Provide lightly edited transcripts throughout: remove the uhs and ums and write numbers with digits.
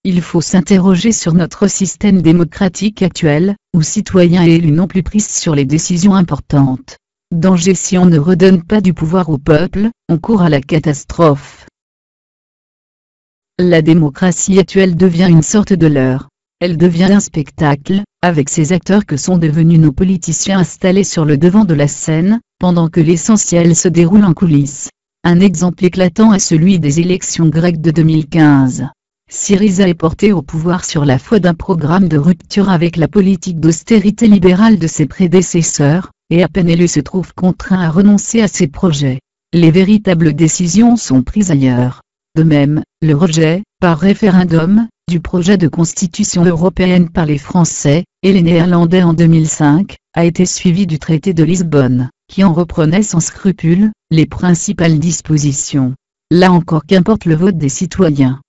Il faut s'interroger sur notre système démocratique actuel, où citoyens et élus n'ont plus prise sur les décisions importantes. Danger si on ne redonne pas du pouvoir au peuple, on court à la catastrophe. La démocratie actuelle devient une sorte de leurre. Elle devient un spectacle, avec ces acteurs que sont devenus nos politiciens installés sur le devant de la scène, pendant que l'essentiel se déroule en coulisses. Un exemple éclatant est celui des élections grecques de 2015. Syriza est porté au pouvoir sur la foi d'un programme de rupture avec la politique d'austérité libérale de ses prédécesseurs, et à peine élu se trouve contraint à renoncer à ses projets. Les véritables décisions sont prises ailleurs. De même, le rejet, par référendum, du projet de constitution européenne par les Français et les Néerlandais en 2005, a été suivi du traité de Lisbonne, qui en reprenait sans scrupule les principales dispositions. Là encore qu'importe le vote des citoyens.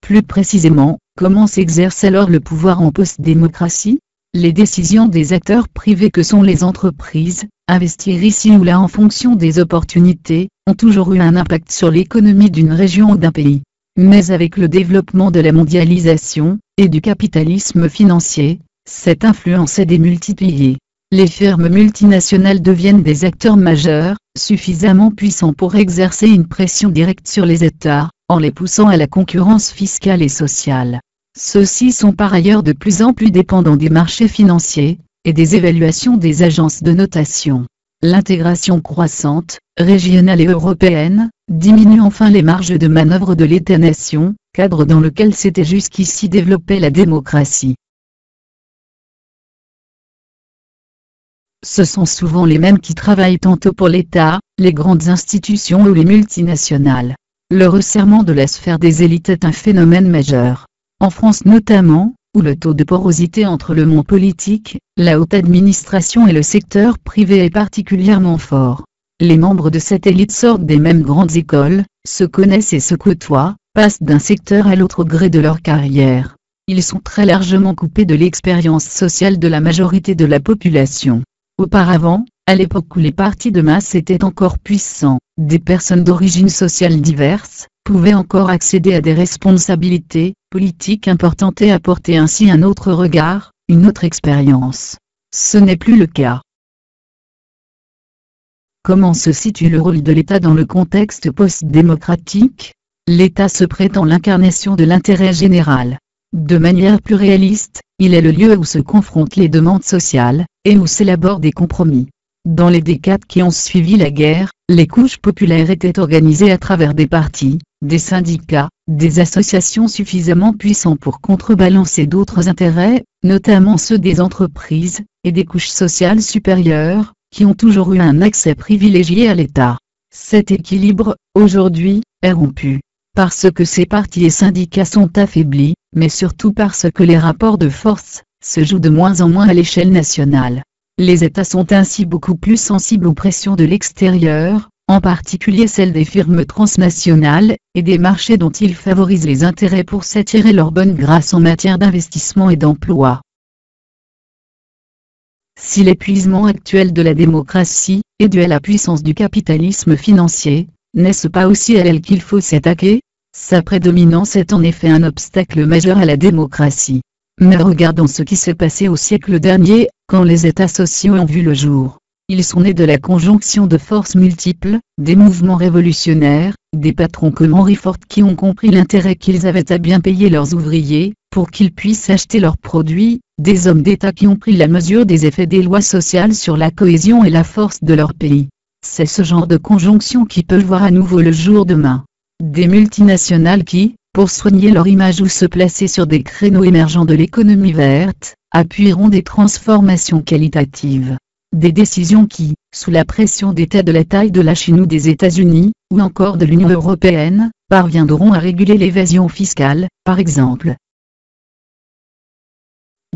Plus précisément, comment s'exerce alors le pouvoir en post-démocratie? Les décisions des acteurs privés que sont les entreprises, investir ici ou là en fonction des opportunités, ont toujours eu un impact sur l'économie d'une région ou d'un pays. Mais avec le développement de la mondialisation, et du capitalisme financier, cette influence est démultipliée. Les firmes multinationales deviennent des acteurs majeurs, suffisamment puissants pour exercer une pression directe sur les États, en les poussant à la concurrence fiscale et sociale. Ceux-ci sont par ailleurs de plus en plus dépendants des marchés financiers, et des évaluations des agences de notation. L'intégration croissante, régionale et européenne, diminue enfin les marges de manœuvre de l'État-nation, cadre dans lequel s'était jusqu'ici développée la démocratie. Ce sont souvent les mêmes qui travaillent tantôt pour l'État, les grandes institutions ou les multinationales. Le resserrement de la sphère des élites est un phénomène majeur. En France notamment, où le taux de porosité entre le monde politique, la haute administration et le secteur privé est particulièrement fort. Les membres de cette élite sortent des mêmes grandes écoles, se connaissent et se côtoient, passent d'un secteur à l'autre au gré de leur carrière. Ils sont très largement coupés de l'expérience sociale de la majorité de la population. Auparavant, à l'époque où les partis de masse étaient encore puissants, des personnes d'origine sociale diverses pouvaient encore accéder à des responsabilités politiques importantes et apporter ainsi un autre regard, une autre expérience. Ce n'est plus le cas. Comment se situe le rôle de l'État dans le contexte post-démocratique? L'État se prétend l'incarnation de l'intérêt général. De manière plus réaliste, il est le lieu où se confrontent les demandes sociales, et où s'élaborent des compromis. Dans les décades qui ont suivi la guerre, les couches populaires étaient organisées à travers des partis, des syndicats, des associations suffisamment puissantes pour contrebalancer d'autres intérêts, notamment ceux des entreprises, et des couches sociales supérieures, qui ont toujours eu un accès privilégié à l'État. Cet équilibre, aujourd'hui, est rompu. Parce que ces partis et syndicats sont affaiblis, mais surtout parce que les rapports de force se jouent de moins en moins à l'échelle nationale. Les États sont ainsi beaucoup plus sensibles aux pressions de l'extérieur, en particulier celles des firmes transnationales, et des marchés dont ils favorisent les intérêts pour s'attirer leur bonne grâce en matière d'investissement et d'emploi. Si l'épuisement actuel de la démocratie est dû à la puissance du capitalisme financier, n'est-ce pas aussi à elle qu'il faut s'attaquer? Sa prédominance est en effet un obstacle majeur à la démocratie. Mais regardons ce qui s'est passé au siècle dernier, quand les États sociaux ont vu le jour. Ils sont nés de la conjonction de forces multiples, des mouvements révolutionnaires, des patrons comme Henry Ford qui ont compris l'intérêt qu'ils avaient à bien payer leurs ouvriers, pour qu'ils puissent acheter leurs produits, des hommes d'État qui ont pris la mesure des effets des lois sociales sur la cohésion et la force de leur pays. C'est ce genre de conjonction qui peut voir à nouveau le jour demain. Des multinationales qui, pour soigner leur image ou se placer sur des créneaux émergents de l'économie verte, appuieront des transformations qualitatives. Des décisions qui, sous la pression d'États de la taille de la Chine ou des États-Unis, ou encore de l'Union européenne, parviendront à réguler l'évasion fiscale, par exemple.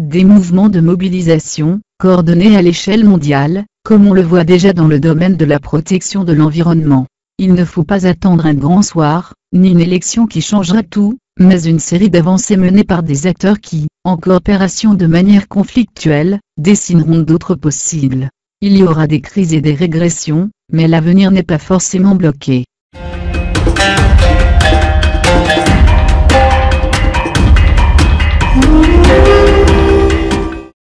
Des mouvements de mobilisation, coordonnés à l'échelle mondiale, comme on le voit déjà dans le domaine de la protection de l'environnement. Il ne faut pas attendre un grand soir, ni une élection qui changera tout, mais une série d'avancées menées par des acteurs qui, en coopération de manière conflictuelle, dessineront d'autres possibles. Il y aura des crises et des régressions, mais l'avenir n'est pas forcément bloqué.